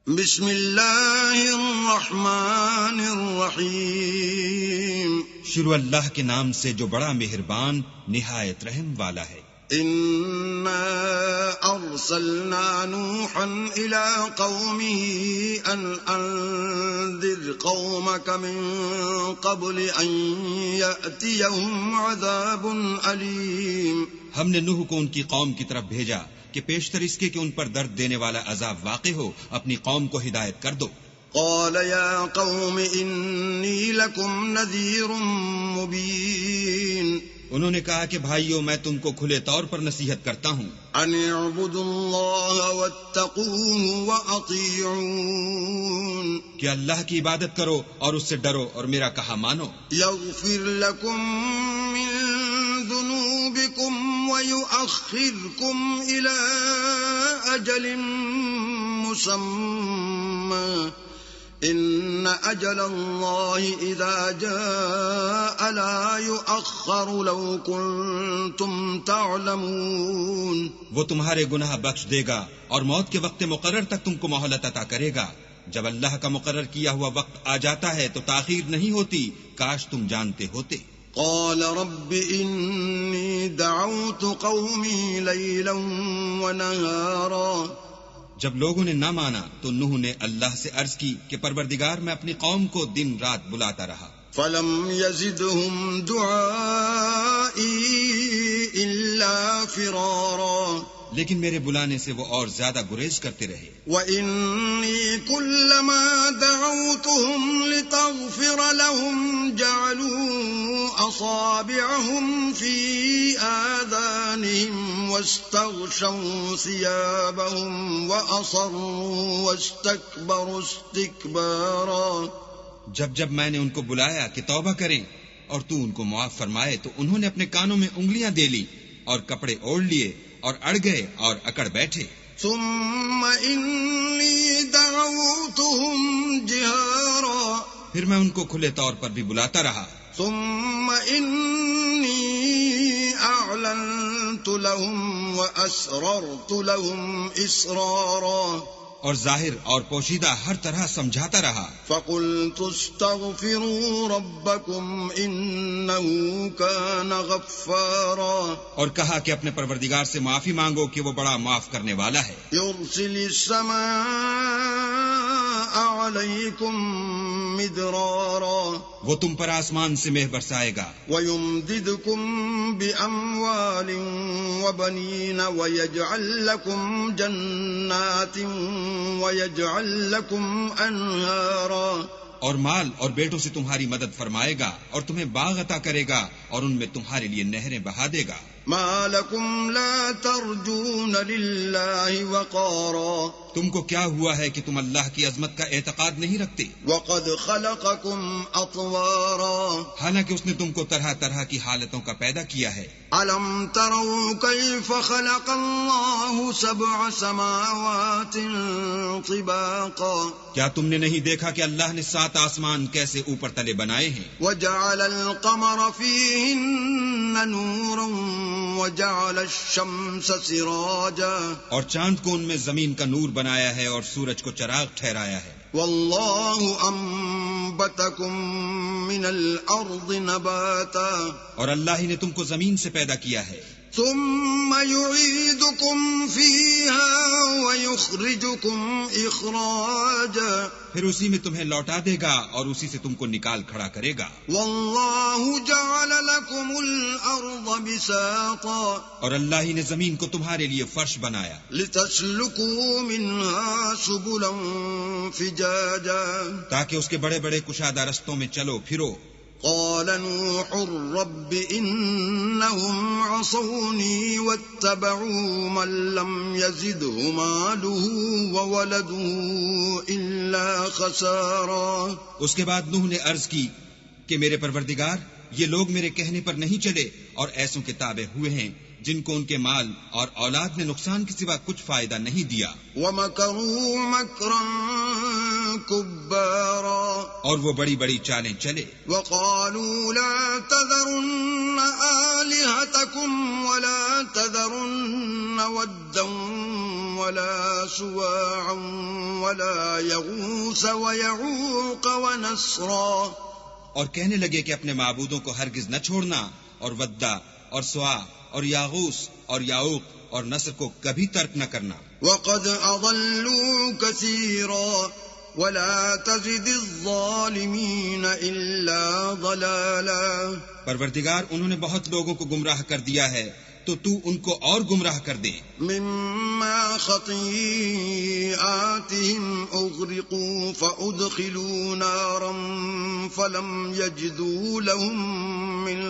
بسم اللہ الرحمن الرحیم، شروع اللہ کے نام سے جو بڑا مہربان نہایت رحم والا ہے۔ انا ارسلنا نوحا الى قومه ان انذر قومك من قبل ان يأتيهم عذاب علیم۔ ہم نے نوح کو ان کی قوم کی طرف بھیجا کہ پیشتر اس کے کہ ان پر درد دینے والا عذاب واقع ہو اپنی قوم کو ہدایت کر دو۔ قال یا قوم انی لکم نذیر مبین، انہوں نے کہا کہ بھائیو میں تم کو کھلے طور پر نصیحت کرتا ہوں، ان اعبدوا اللہ واتقوہ واطیعون، کہ اللہ کی عبادت کرو اور اس سے ڈرو اور میرا کہا مانو۔ یغفر لکم من ذنوبکم ویؤخرکم الی اجل مسمى ان اجل اللہ اذا جاء لا یؤخر لو کنتم تعلمون، وہ تمہارے گناہ بخش دے گا اور موت کے وقت مقرر تک تم کو مہلت عطا کرے گا۔ جب اللہ کا مقرر کیا ہوا وقت آ جاتا ہے تو تاخیر نہیں ہوتی، کاش تم جانتے ہوتے۔ قال رب انی دعوت قومی لیلا ونہارا، جب لوگوں نے نہ مانا تو نوح نے اللہ سے عرض کی کہ پروردگار میں اپنی قوم کو دن رات بلاتا رہا، فلم یزدہم دعائی الا فرارا، لیکن میرے بلانے سے وہ اور زیادہ گریز کرتے رہے۔ وَإِنِّي كُلَّمَا دَعَوْتُهُمْ لِتَغْفِرَ لَهُمْ جَعَلُوا أَصَابِعَهُمْ فِي آذَانِهِمْ وَاسْتَغْشَوْا ثِيَابَهُمْ وَأَصَرُّوا وَاسْتَكْبَرُوا اسْتِكْبَارًا، جب میں نے ان کو بلایا کہ توبہ کریں اور تو ان کو معاف فرمائے تو انہوں نے اپنے کانوں میں انگلیاں دے لی اور کپڑے اوڑھ لیے اور اڑ گئے اور اکڑ بیٹھے۔ ثُمَّ إِنِّي دَعَوْتُهُمْ جِهَارًا، پھر میں ان کو کھلے طور پر بھی بلاتا رہا۔ ثم إني أعلنت لهم وأسررت لهم إسرارا، اور ظاہر اور پوشیدہ ہر طرح سمجھاتا رہا۔ فقلت استغفروا ربكم إنه كان غفارا، اور کہا کہ اپنے پروردگار سے معافی مانگو کہ وہ بڑا معاف کرنے والا ہے۔ يرسل السماء عليكم مدرارا، وہ تم پر آسمان سے مہ برسائے گا، وَيُمْدِدْكُمْ بِأَمْوَالٍ وَبَنِينَ وَيَجْعَلْ لَكُمْ جَنَّاتٍ وَيَجْعَلْ لَكُمْ أَنْهَارًا، اور مال اور بیٹوں سے تمہاری مدد فرمائے گا اور تمہیں باغ عطا کرے گا اور ان میں تمہارے لیے نہریں بہا دے گا۔ مَا لَكُمْ لَا تَرْجُونَ لِلَّهِ وَقَارًا، تم کو کیا ہوا ہے کہ تم اللہ کی عظمت کا اعتقاد نہیں رکھتے، وَقَدْ خَلَقَكُمْ أَطْوَارًا، حالانکہ اس نے تم کو طرح طرح کی حالتوں کا پیدا کیا ہے۔ أَلَمْ تَرَوْا كَيْفَ خَلَقَ اللَّهُ سَبْعَ سَمَاوَاتٍ طِبَاقًا، کیا تم نے نہیں دیکھا کہ اللہ نے 7 آسمان کیسے اوپر تلے بنائے ہیں؟ وَجَعَلَ الْقَمَرَ فِيهِنَّ نُورًا وَجَعَلَ الشَّمْسَ سِرَاجًا، اور چاند کو ان میں زمین کا نور بنایا ہے اور سورج کو چراغ ٹھہرایا ہے۔ وَاللَّهُ أَنبَتَكُم مِّنَ الْأَرْضِ نَبَاتًا، اور اللہ ہی نے تم کو زمین سے پیدا کیا ہے، ثُمَّ يُعِيدُكُمْ فِيهَا وَيُخْرِجُكُمْ إِخْرَاجًا، پھر اسی میں تمہیں لوٹا دے گا اور اسی سے تم کو نکال کھڑا کرے گا۔ وَاللَّهُ جَعَلَ لَكُمُ الْأَرْضَ بِسَاطًا، اور اللہ ہی نے زمین کو تمہارے لیے فرش بنایا لِتَسْلُكُوا مِنْهَا سُبُلًا فِجَاجًا، تاکہ اس کے بڑے بڑے کشادہ رستوں میں چلو پھرو۔ قال نوح رب إنهم عصوني واتبعوا من لم يزده ماله وولده إلا خسارا، اس کے بعد نوح نے عرض کی کہ میرے پروردگار یہ لوگ میرے کہنے پر نہیں چلے اور ایسوں کے تابع ہوئے ہیں جن کو ان کے مال اور اولاد نے نقصان کے سوا کچھ فائدہ نہیں دیا۔ وَمَكَرُوا مَكْرًا كُبَّارًا، اور وہ بڑی بڑی چالیں چلے۔ وَقَالُوا لَا تَذَرُنَّ آلِهَتَكُمْ وَلَا تَذَرُنَّ وَدًّا ولا سواعا ولا يغوث ويعوق ونسرا، اور کہنے لگے کہ اپنے معبودوں کو ہرگز نہ چھوڑنا، اور ودا اور سوا اور یاغوس اور یاؤق اور نصر کو کبھی ترک نہ کرنا۔ وقد أضلوا كثيرا ولا تزد الظالمين إلا ضلالا۔ پروردگار انہوں نے بہت لوگوں کو گمراہ کر دیا ہے، تو تو ان کو اور گمراہ کر دے۔ مما خطيئاتهم أغرقوا فأدخلوا نارا فلم يجدوا لهم من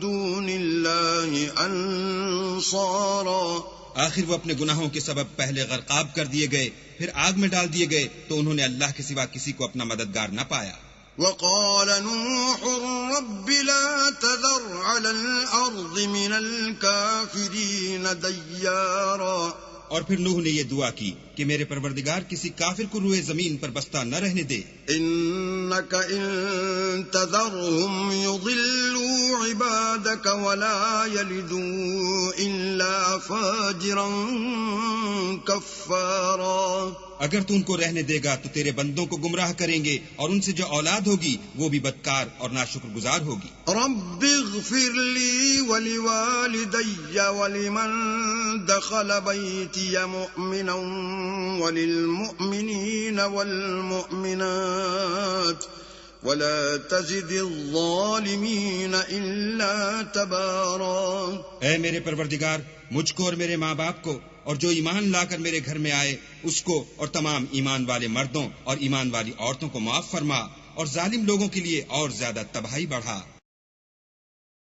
دون الله أنصارا۔ آخر وہ اپنے گناہوں کے سبب پہلے غرقاب کر دیے گئے، پھر آگ میں ڈال دیے گئے، تو انہوں نے اللہ کے سوا کسی کو اپنا مددگار نہ پایا۔ وقال نوح رب لا تذر على الأرض من الكافرين ديارا۔ اور پھر نوح نے یہ دعا کی کہ میرے پروردگار کسی کافر کو روئے زمین پر بستہ نہ رہنے دے۔ إنك إن تذرهم يضلوا عبادك ولا يلدوا إلا فاجرا كفارا۔ اگر تو ان کو رہنے دے گا تو تیرے بندوں کو گمراہ کریں گے، اور ان سے جو اولاد ہوگی وہ بھی بدکار اور ناشکر گزار ہوگی۔ رب اغفر لي ولوالدي ولمن دخل بيتي مؤمنا وللمؤمنين والمؤمنات ولا تزد الظالمين إلا تبارا۔ اے میرے پروردگار، مجھ کو اور میرے ماں باپ کو اور جو ایمان لا کر میرے گھر میں آئے اس کو اور تمام ایمان والے مردوں اور ایمان والی عورتوں کو معاف فرما، اور ظالم لوگوں کے لیے اور زیادہ تباہی بڑھا۔